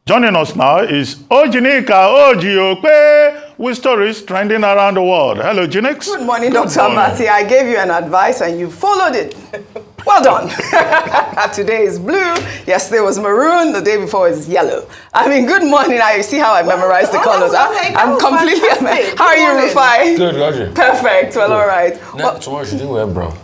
Joining us now is OjyOkpe with stories trending around the world. Hello, Jinx. Good morning, Dr. Mati. I gave you an advice and you followed it. Well done. Today is blue. Yesterday was maroon. The day before is yellow. I mean, good morning. I see how I memorized the colors. I'm completely. How are you, Rufai? Good, Roger. Perfect. Well, all right. Well, tomorrow you do wear brown.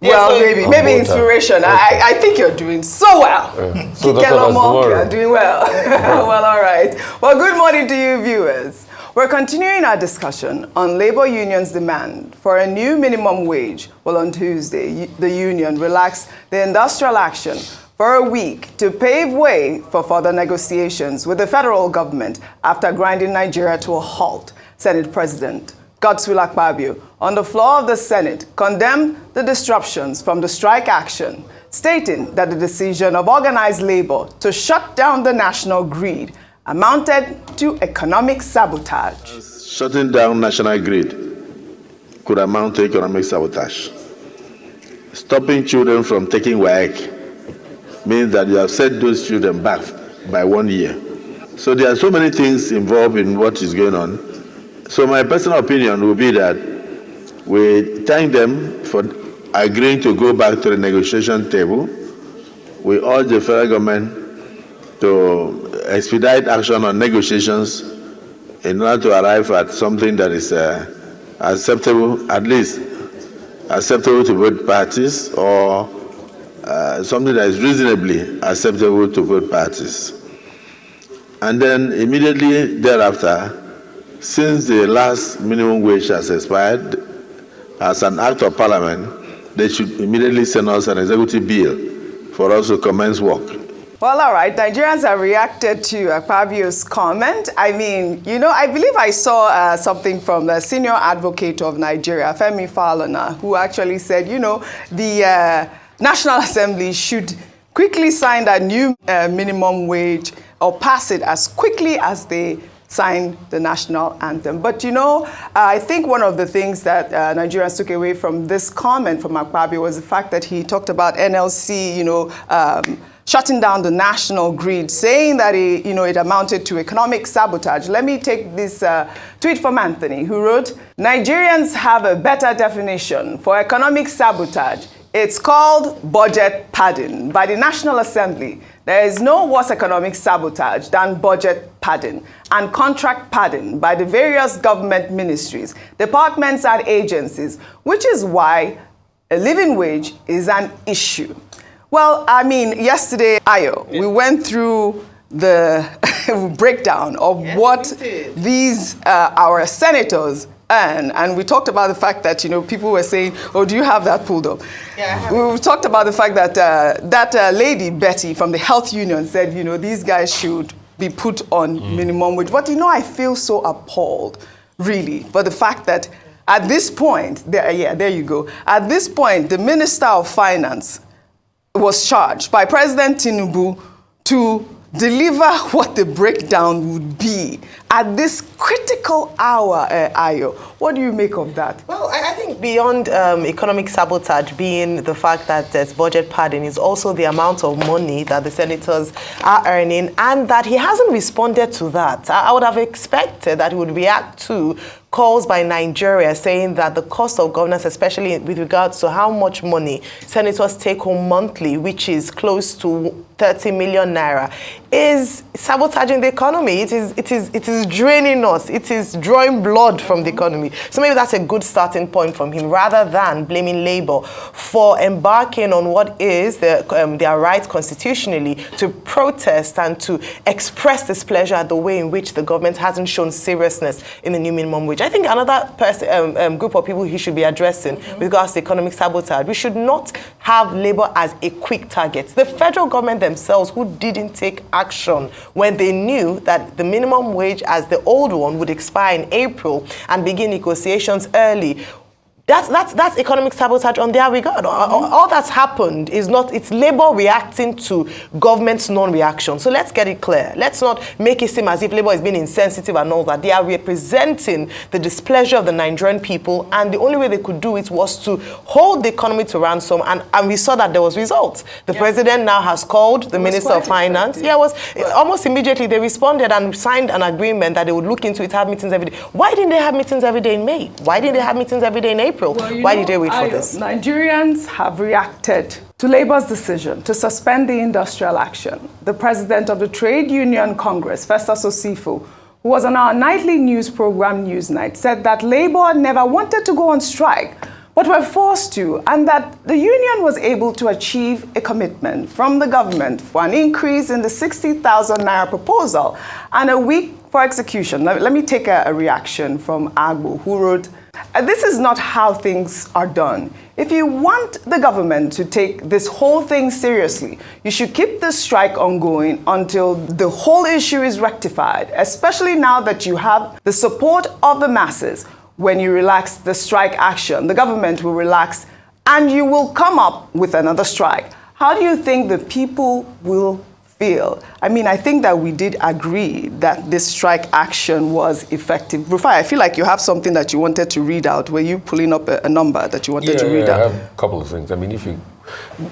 Well, maybe inspiration. I think you're doing so well. So you're doing well. Well, all right. Well, good morning to you, viewers. We're continuing our discussion on labor unions' demand for a new minimum wage. Well, on Tuesday, the union relaxed the industrial action for a week to pave way for further negotiations with the federal government after grinding Nigeria to a halt. Senate President Godswill Akpabio, on the floor of the Senate, condemned the disruptions from the strike action, stating that the decision of organized labor to shut down the national grid amounted to economic sabotage. Shutting down national grid could amount to economic sabotage. Stopping children from taking Wike means that you have set those children back by 1 year. So there are so many things involved in what is going on. So my personal opinion would be that we thank them for agreeing to go back to the negotiation table. We urge the federal government to expedite action on negotiations in order to arrive at something that is acceptable, at least acceptable to both parties, or something that is reasonably acceptable to both parties. And then immediately thereafter, since the last minimum wage has expired, as an act of parliament, they should immediately send us an executive bill for us to commence work. Well, all right. Nigerians have reacted to Akpabio's comment. I mean, I believe I saw something from the senior advocate of Nigeria, Femi Falana, who actually said, the National Assembly should quickly sign that new minimum wage or pass it as quickly as they sign the national anthem. But I think one of the things that Nigerians took away from this comment from Akpabio was the fact that he talked about NLC, shutting down the national grid, saying that it amounted to economic sabotage. Let me take this tweet from Anthony, who wrote, "Nigerians have a better definition for economic sabotage. It's called budget padding by the National Assembly. There is no worse economic sabotage than budget padding and contract padding by the various government ministries, departments, and agencies, which is why a living wage is an issue." Well, I mean, yesterday, we went through the breakdown of what these, our senators earn. And we talked about the fact that, people were saying, oh, do you have that pulled up? Yeah, we talked about the fact that that lady, Betty, from the health union said, these guys should be put on minimum wage. But, I feel so appalled, really, for the fact that at this point, there you go. At this point, the Minister of Finance was charged by President Tinubu to deliver what the breakdown would be at this critical hour, Ayo. What do you make of that? Well, I think beyond economic sabotage being the fact that there's budget padding is also the amount of money that the senators are earning, and that he hasn't responded to that. I would have expected that he would react to calls by Nigeria saying that the cost of governance, especially with regards to how much money senators take home monthly, which is close to 30 million naira, is sabotaging the economy. It is draining us. It is drawing blood from the economy. So maybe that's a good starting point from him, rather than blaming Labour for embarking on what is their right constitutionally to protest and to express displeasure at the way in which the government hasn't shown seriousness in the new minimum wage. I think another group of people he should be addressing with regards to economic sabotage, we should not have Labour as a quick target. The federal government themselves, who didn't take action when they knew that the minimum wage as the old one would expire in April and begin negotiations early, That's economic sabotage on their regard. All that's happened is it's Labour reacting to government's non-reaction. So let's get it clear. Let's not make it seem as if Labour is being insensitive and all that. They are representing the displeasure of the Nigerian people, and the only way they could do it was to hold the economy to ransom, and we saw that there was results. The president now has called the Minister of Finance. Effective. Yeah, it was almost immediately they responded and signed an agreement that they would look into it, have meetings every day. Why didn't they have meetings every day in May? Why didn't they have meetings every day in April? Well, why did they wait for this? Nigerians have reacted to Labour's decision to suspend the industrial action. The president of the Trade Union Congress, Festus Osifo, who was on our nightly news program Newsnight, said that Labour never wanted to go on strike, but were forced to, and that the union was able to achieve a commitment from the government for an increase in the 60,000 Naira proposal and a week for execution. Let me take a reaction from Agbo, who wrote, "This is not how things are done. If you want the government to take this whole thing seriously, you should keep the strike ongoing until the whole issue is rectified, especially now that you have the support of the masses. When you relax the strike action, the government will relax and you will come up with another strike. How do you think the people will feel?" I mean, I think that we did agree that this strike action was effective. Rufai, I feel like you have something that you wanted to read out. Were you pulling up a number that you wanted to read out? I have a couple of things. I mean,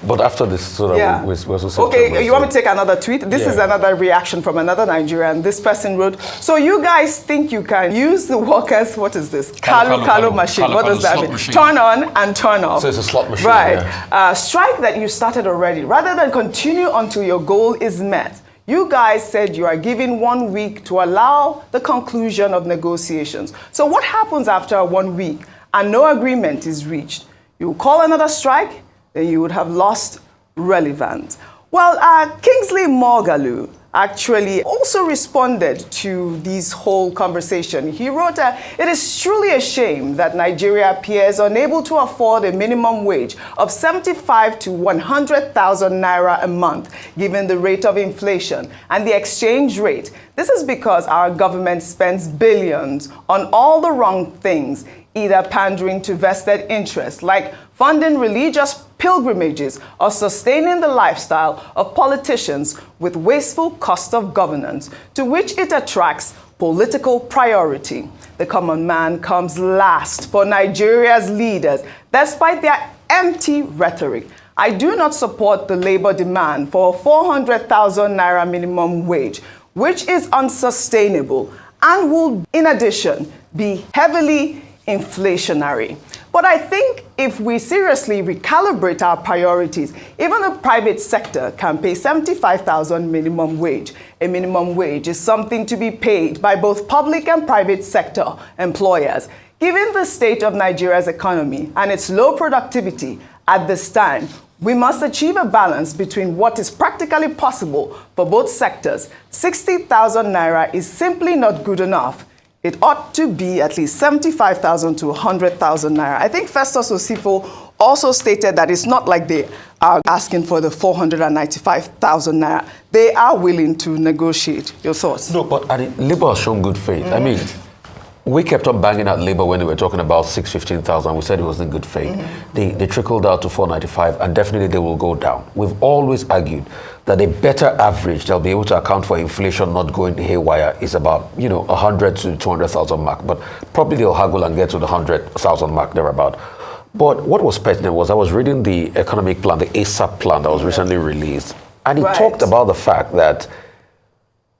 but after this, so that we're also okay, you want me to take another tweet? This is another reaction from another Nigerian. This person wrote, "So you guys think you can use the workers, what is this? Kalu machine. What does that mean? Turn on and turn off." So it's a slot machine. Right. Strike that you started already. Rather than continue until your goal is met. You guys said you are giving 1 week to allow the conclusion of negotiations. So what happens after 1 week and no agreement is reached? You call another strike? Then you would have lost relevance. Well, Kingsley Morgalu actually also responded to this whole conversation. He wrote, "It is truly a shame that Nigeria appears unable to afford a minimum wage of 75 to 100,000 Naira a month, given the rate of inflation and the exchange rate. This is because our government spends billions on all the wrong things, either pandering to vested interests like funding religious pilgrimages or sustaining the lifestyle of politicians with wasteful cost of governance, to which it attracts political priority. The common man comes last for Nigeria's leaders, despite their empty rhetoric. I do not support the Labour demand for a 400,000 Naira minimum wage, which is unsustainable and will, in addition, be heavily inflationary. But I think if we seriously recalibrate our priorities, even the private sector can pay 75,000 minimum wage. A minimum wage is something to be paid by both public and private sector employers. Given the state of Nigeria's economy and its low productivity at this time, we must achieve a balance between what is practically possible for both sectors. 60,000 Naira is simply not good enough. It ought to be at least 75,000 to 100,000 Naira. I think Festus Osifo also stated that it's not like they are asking for the 495,000 Naira. They are willing to negotiate. Your thoughts? No, but Labour has shown good faith. I mean, we kept on banging at Labour when they were talking about 615,000. We said it was in good faith. They trickled out to 495, and definitely they will go down. We've always argued that a better average they'll be able to account for inflation not going haywire is about 100 to 200,000 mark. But probably they'll haggle and get to the 100,000 mark thereabout. But what was pertinent was I was reading the economic plan, the ASAP plan that was recently released, and it talked about the fact that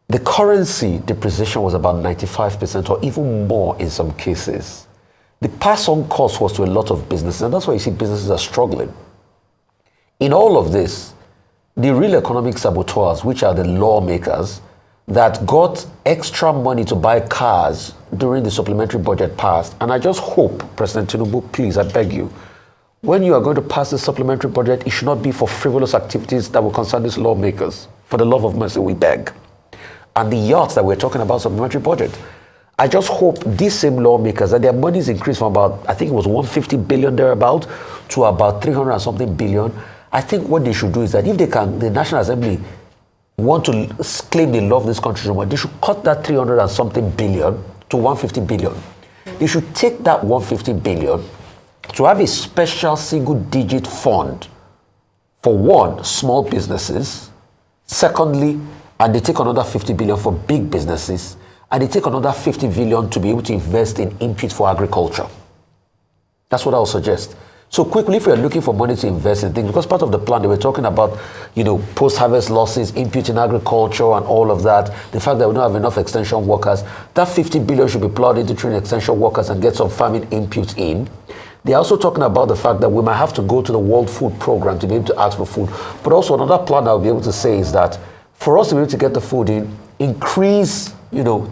the currency depreciation was about 95% or even more in some cases. The pass-on cost was to a lot of businesses, and that's why you see businesses are struggling. In all of this, the real economic saboteurs, which are the lawmakers that got extra money to buy cars during the supplementary budget passed, and I just hope, President Tinubu, please, I beg you, when you are going to pass the supplementary budget, it should not be for frivolous activities that will concern these lawmakers. For the love of mercy, we beg. And the yachts that we're talking about supplementary budget. I just hope these same lawmakers that their money is increased from about, I think it was 150 billion thereabout to about 300 and something billion. I think what they should do is that if they can, the National Assembly want to claim they love this country so much, they should cut that 300 and something billion to 150 billion. They should take that 150 billion to have a special single-digit fund for one, small businesses, secondly, and they take another 50 billion for big businesses, and they take another 50 billion to be able to invest in inputs for agriculture. That's what I would suggest. So quickly, if you're looking for money to invest in things, because part of the plan, they were talking about, post-harvest losses, input in agriculture and all of that, the fact that we don't have enough extension workers, that 50 billion should be plowed into training extension workers and get some farming inputs in. They're also talking about the fact that we might have to go to the World Food Program to be able to ask for food. But also another plan I'll be able to say is that for us to be able to get the food in, increase,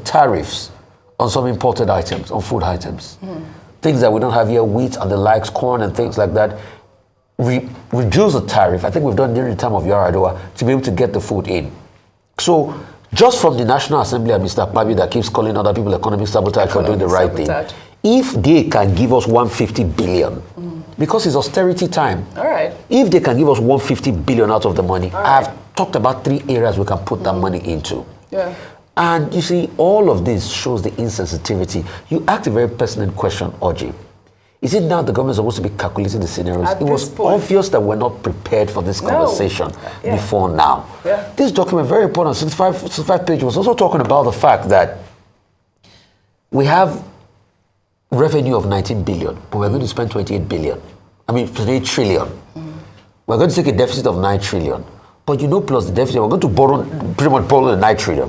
tariffs on some imported items, on food items. Things that we don't have here, wheat and the likes, corn and things like that. Reduce the tariff. I think we've done during the time of Yar'Adua to be able to get the food in. So just from the National Assembly and Mr. Akpabio that keeps calling other people economic sabotage for doing the right thing, if they can give us 150 billion, because it's austerity time. All right. If they can give us 150 billion out of the money, I've talked about 3 areas we can put that money into. Yeah. And you see, all of this shows the insensitivity. You asked a very pertinent question, Oji. Is it now the government is supposed to be calculating the scenarios? It was obvious that we're not prepared for this conversation before now. Yeah. This document, very important, 65 pages, was also talking about the fact that we have revenue of 19 billion, but we're going to spend 28 billion. 28 trillion. We're going to take a deficit of 9 trillion. But plus the deficit, we're going to pretty much borrow the 9 trillion.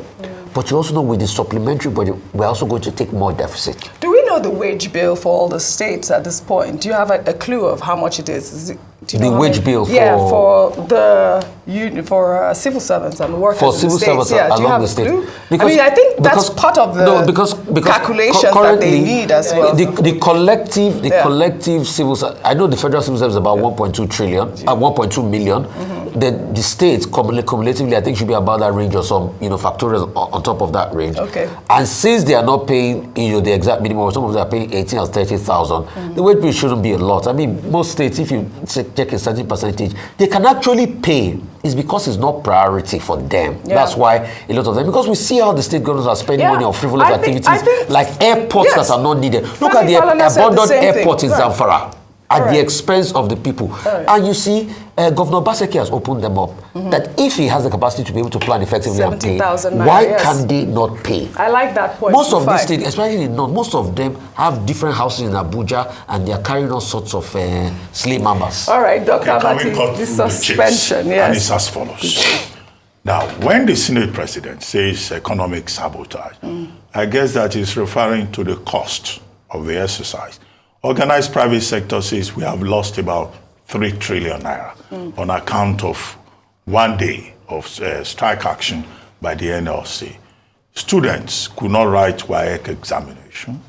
But you also know with the supplementary budget, we're also going to take more deficit. Do we know the wage bill for all the states at this point? Do you have a clue of how much it is? Do you know the wage bill for... Yeah, for the civil servants and workers for civil servants along the state. Because, I think that's part of the calculations that they need as well. The collective civil service, I know the federal civil service is about 1.2 trillion, 1.2 million. The states cumulatively, I think, should be about that range or some, factorials on top of that range. Okay. And since they are not paying, the exact minimum, some of them are paying 18 or 30,000, the wage bill shouldn't be a lot. Most states, if you check a certain percentage, they can actually pay. It's because it's not priority for them. Yeah. That's why a lot of them, because we see how the state governments are spending money on frivolous activities, like airports that are not needed. Look at the abandoned airport in Zamfara. At the expense of the people. And you see, Governor Baseki has opened them up that if he has the capacity to be able to plan effectively and pay, why can they not pay? I like that point. Most of these states, especially in North, most of them have different houses in Abuja and they are carrying all sorts of slave members. All right, Dr. Abati, the suspension, And it's as follows. Now, when the Senate President says economic sabotage, I guess that is referring to the cost of the exercise. Organized private sector says we have lost about 3 trillion naira on account of 1 day of strike action by the NLC. Students could not write Wike examination.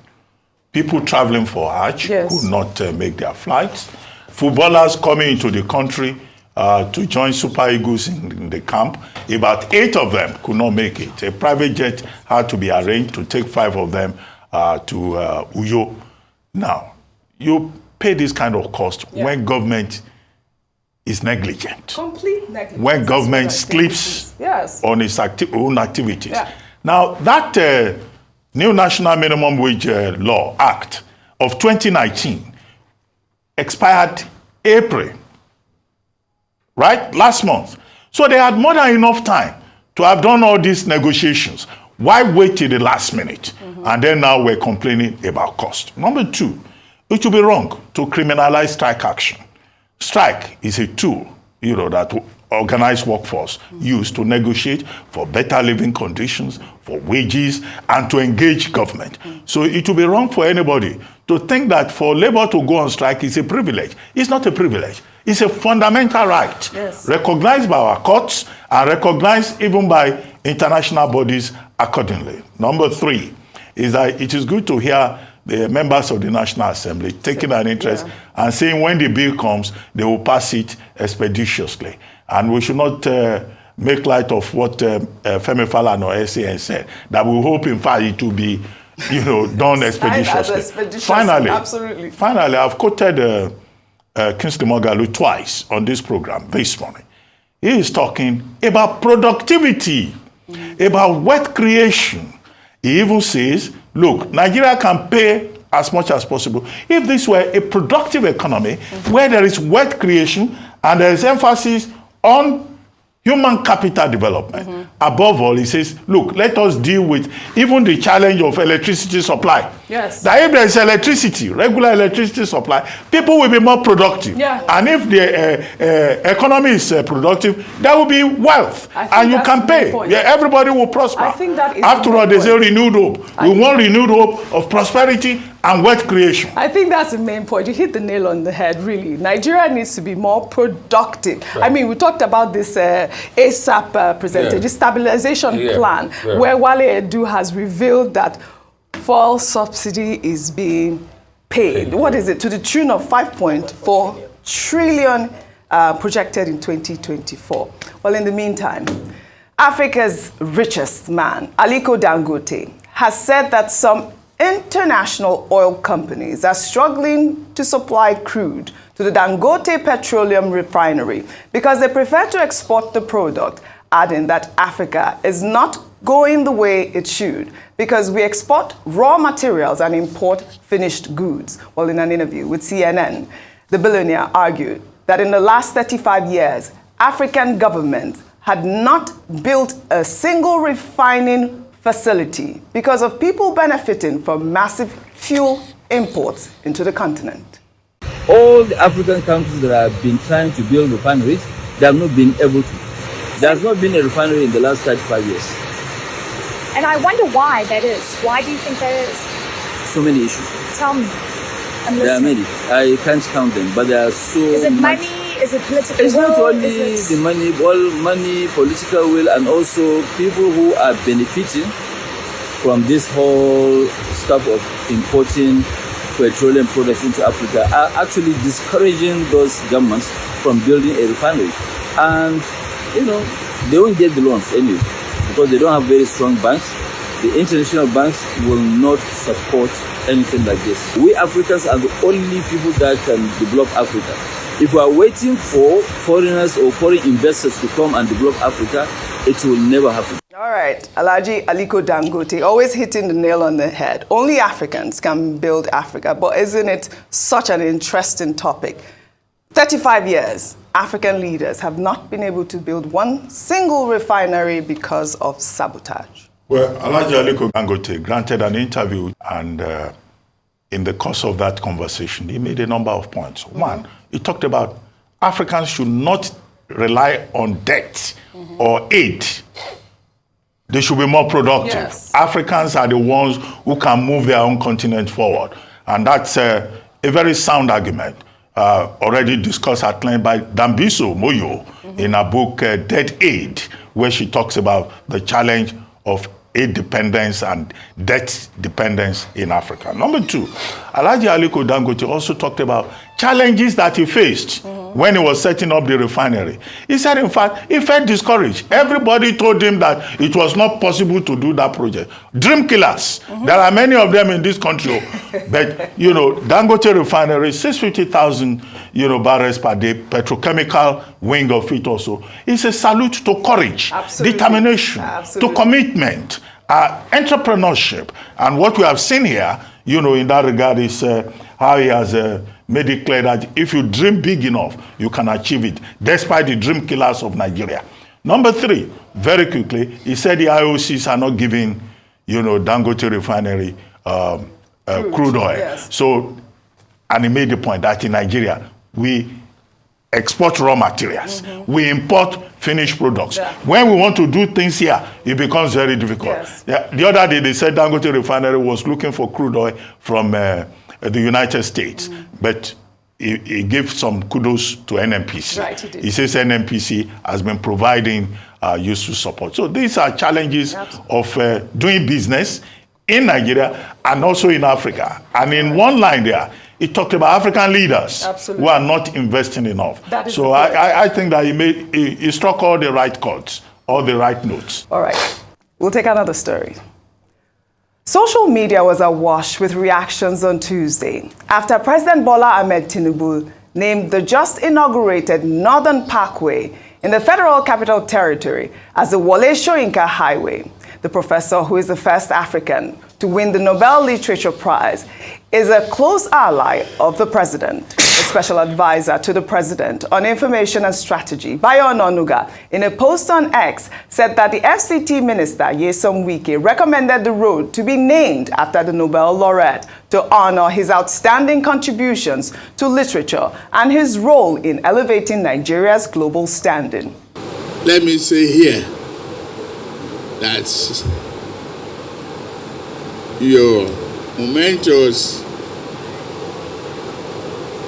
People traveling for Hajj could not make their flights. Footballers coming into the country to join Super Eagles in the camp, about 8 of them could not make it. A private jet had to be arranged to take 5 of them to Uyo. Now, you pay this kind of cost when government is negligent. Complete negligence. When government sleeps on its own activities. Yeah. Now, that new National Minimum Wage Law Act of 2019 expired April, right? Last month. So they had more than enough time to have done all these negotiations. Why wait till the last minute? And then now we're complaining about cost. Number 2, it would be wrong to criminalize strike action. Strike is a tool, that organized workforce use to negotiate for better living conditions, for wages, and to engage government. So it would be wrong for anybody to think that for labor to go on strike is a privilege. It's not a privilege. It's a fundamental right, recognized by our courts and recognized even by international bodies accordingly. Number 3 is that it is good to hear the members of the National Assembly taking an interest and saying when the bill comes, they will pass it expeditiously. And we should not make light of what Femi Falana or SAN said, that we hope, in fact, it will be done expeditiously. Finally, I've quoted Kingsley Moghalu twice on this program this morning. He is talking about productivity, about wealth creation. He even says, look, Nigeria can pay as much as possible. If this were a productive economy where there is wealth creation and there is emphasis on human capital development. Above all, he says, look, let us deal with even the challenge of electricity supply. Yes. That if there is electricity, regular electricity supply, people will be more productive. Yeah. And if the economy is productive, there will be wealth. And you can pay. Yeah, everybody will prosper. I think that is After all, they say renewed hope. We want renewed hope of prosperity and wealth creation. I think that's the main point. You hit the nail on the head, really. Nigeria needs to be more productive. Right. I mean, we talked about this ASAP percentage, stabilization plan, where Wole Edu has revealed that fuel subsidy is being paid. What is it? To the tune of 5.4 trillion projected in 2024. Well, in the meantime, Africa's richest man, Aliko Dangote, has said that some international oil companies are struggling to supply crude to the Dangote Petroleum Refinery because they prefer to export the product, adding that Africa is not going the way it should because we export raw materials and import finished goods. Well, in an interview with CNN, the billionaire argued that in the last 35 years, African governments had not built a single refining facility because of people benefiting from massive fuel imports into the continent. All the African countries that have been trying to build refineries, they have not been able to. There has not been a refinery in the last 35 years. And I wonder why that is. Why do you think that is? So many issues. Tell me. There are many. I can't count them, but there are so many. Is it money? Is it political will? It's not only the money, all money, political will, and also people who are benefiting from this whole stuff of importing petroleum products into Africa are actually discouraging those governments from building a refinery. And, you know, they won't get the loans anyway because they don't have very strong banks. The international banks will not support anything like this. We Africans are the only people that can develop Africa. If we are waiting for foreigners or foreign investors to come and develop Africa, it will never happen. All right, Alhaji Aliko Dangote, always hitting the nail on the head. Only Africans can build Africa, but isn't it such an interesting topic? 35 years, African leaders have not been able to build one single refinery because of sabotage. Well, Alhaji Aliko Dangote granted an interview, and in the course of that conversation, he made a number of points. One, he talked about Africans should not rely on debt or aid. They should be more productive. Yes. Africans are the ones who can move their own continent forward. And that's a very sound argument, already discussed at length by Dambiso Moyo in her book, Debt Aid, where she talks about the challenge of aid dependence and debt dependence in Africa. Number two, Alhaji Aliko Dangote also talked about challenges that he faced when he was setting up the refinery. He said, in fact, he felt discouraged. Everybody told him that it was not possible to do that project. Dream killers. There are many of them in this country. But, you know, Dangote refinery, 650,000, barrels per day, petrochemical wing of it also. It's a salute to courage, determination, to commitment, entrepreneurship. And what we have seen here, in that regard is how he has made it clear that if you dream big enough, you can achieve it, despite the dream killers of Nigeria. Number three, very quickly, he said the IOCs are not giving, Dangote refinery crude oil. Yes. So, and he made the point that in Nigeria, we export raw materials. We import finished products. Yeah. When we want to do things here, it becomes very difficult. Yes. The other day, they said Dangote refinery was looking for crude oil from the United States, but he gave some kudos to NNPC. Right, he did. He says NNPC has been providing useful support. So these are challenges of doing business in Nigeria and also in Africa. And in one line there, he talked about African leaders who are not investing enough. So I think that he struck all the right chords, all the right notes. All right, we'll take another story. Social media was awash with reactions on Tuesday after President Bola Ahmed Tinubu named the just inaugurated Northern Parkway in the Federal Capital Territory as the Wole Soyinka Highway. The professor, who is the first African to win the Nobel Literature Prize, is a close ally of the president. A special advisor to the president on information and strategy, Bayo Ononuga, in a post on X, said that the FCT minister, Nyesom Wike, recommended the road to be named after the Nobel laureate to honor his outstanding contributions to literature and his role in elevating Nigeria's global standing. Let me say here that your momentous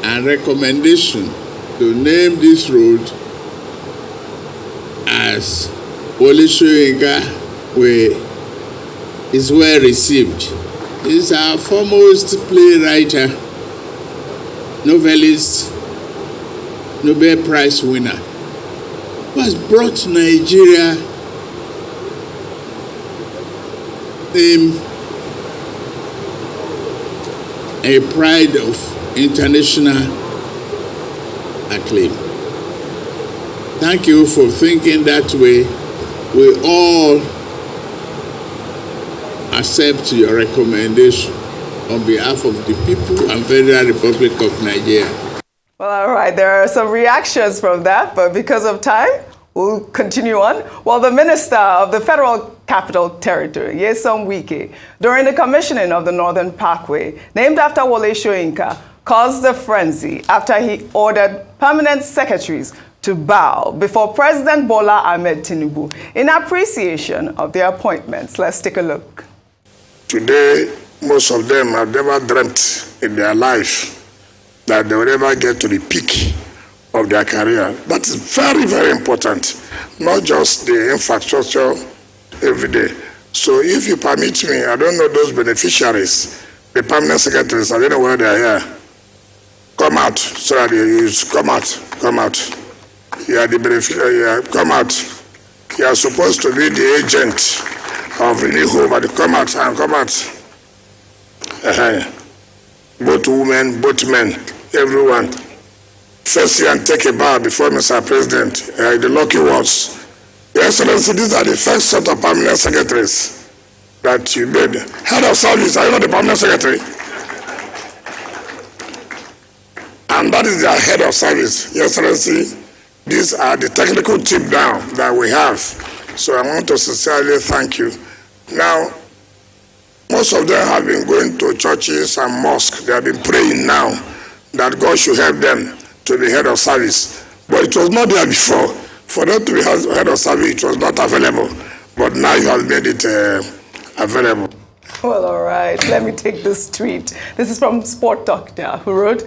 and recommendation to name this road as Wole Soyinka way is well received. He's our foremost playwright, novelist, Nobel Prize winner, who has brought Nigeria a pride of international acclaim. Thank you for thinking that way. We all accept your recommendation on behalf of the people and Federal Republic of Nigeria. Well, all right, there are some reactions from that, but because of time, we'll continue on. Well, the Minister of the Federal Capital Territory, Nyesom Wike, during the commissioning of the Northern Parkway, named after Wole Soyinka, caused a frenzy after he ordered permanent secretaries to bow before President Bola Ahmed Tinubu in appreciation of their appointments. Let's take a look. Today, most of them have never dreamt in their life that they will ever get to the peak of their career. That is very, very important, not just the infrastructure every day. So if you permit me, I don't know those beneficiaries, the permanent secretaries, I don't know where they are here. Come out, so that you come out. You are the beneficiary, come out. You are supposed to be the agent of Renew Hope, but come out and come out. Both women, both men, everyone. First year and take a bow before Mr. President, the lucky ones. Your Excellency, these are the first set of permanent secretaries that you made. Head of service, are you not the permanent secretary? And that is their head of service. Your Excellency, these are the technical team now that we have. So I want to sincerely thank you. Now, most of them have been going to churches and mosques. They have been praying now that God should help them to be head of service. But it was not there before. For them to be head of service, it was not available. But now you have made it available. Well, all right. Let me take this tweet. This is from Sport Doctor, who wrote,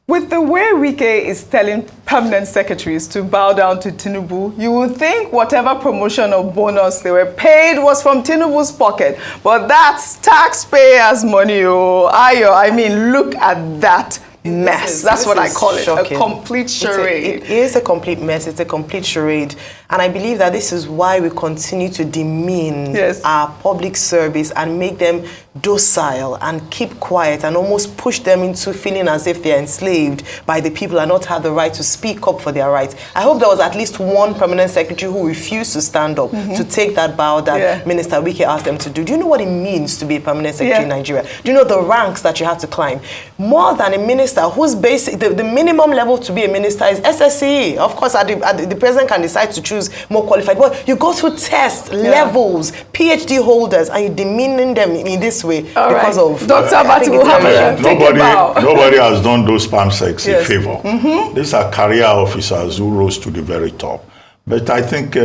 with the way Wike is telling permanent secretaries to bow down to Tinubu, you would think whatever promotion or bonus they were paid was from Tinubu's pocket. But that's taxpayers' money, oh. Ayo, I mean, look at that mess. That's what I call it, shocking. A complete charade. It is a complete mess. It's a complete charade. And I believe that this is why we continue to demean our public service and make them docile and keep quiet and almost push them into feeling as if they're enslaved by the people and not have the right to speak up for their rights. I hope there was at least one permanent secretary who refused to stand up to take that bow that Minister Wike asked them to do. Do you know what it means to be a permanent secretary in Nigeria? Do you know the ranks that you have to climb? More than a minister whose basic, the minimum level to be a minister is SSCE. Of course, the president can decide to choose more qualified, but you go through tests, levels, PhD holders, and you're demeaning them in this way because of... Dr. Abati will have a Nobody has done those palm sex a favor. These are career officers who rose to the very top. But I think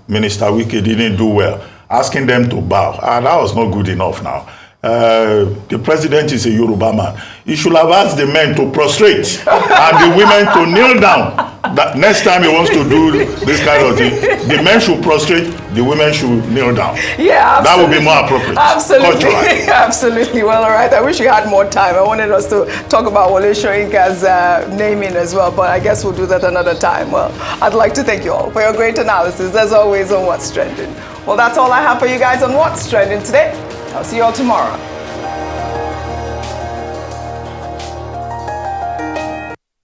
Minister Wike didn't do well, asking them to bow. That was not good enough now. The president is a Yoruba man. He should have asked the men to prostrate and the women to kneel down. That next time he wants to do this kind of thing, the men should prostrate, the women should kneel down. Yeah, absolutely. That would be more appropriate. Absolutely. Absolutely. Well, all right. I wish we had more time. I wanted us to talk about Wole Soyinka's naming as well, but I guess we'll do that another time. Well, I'd like to thank you all for your great analysis, as always, on What's Trending. Well, that's all I have for you guys on What's Trending today. I'll see you all tomorrow.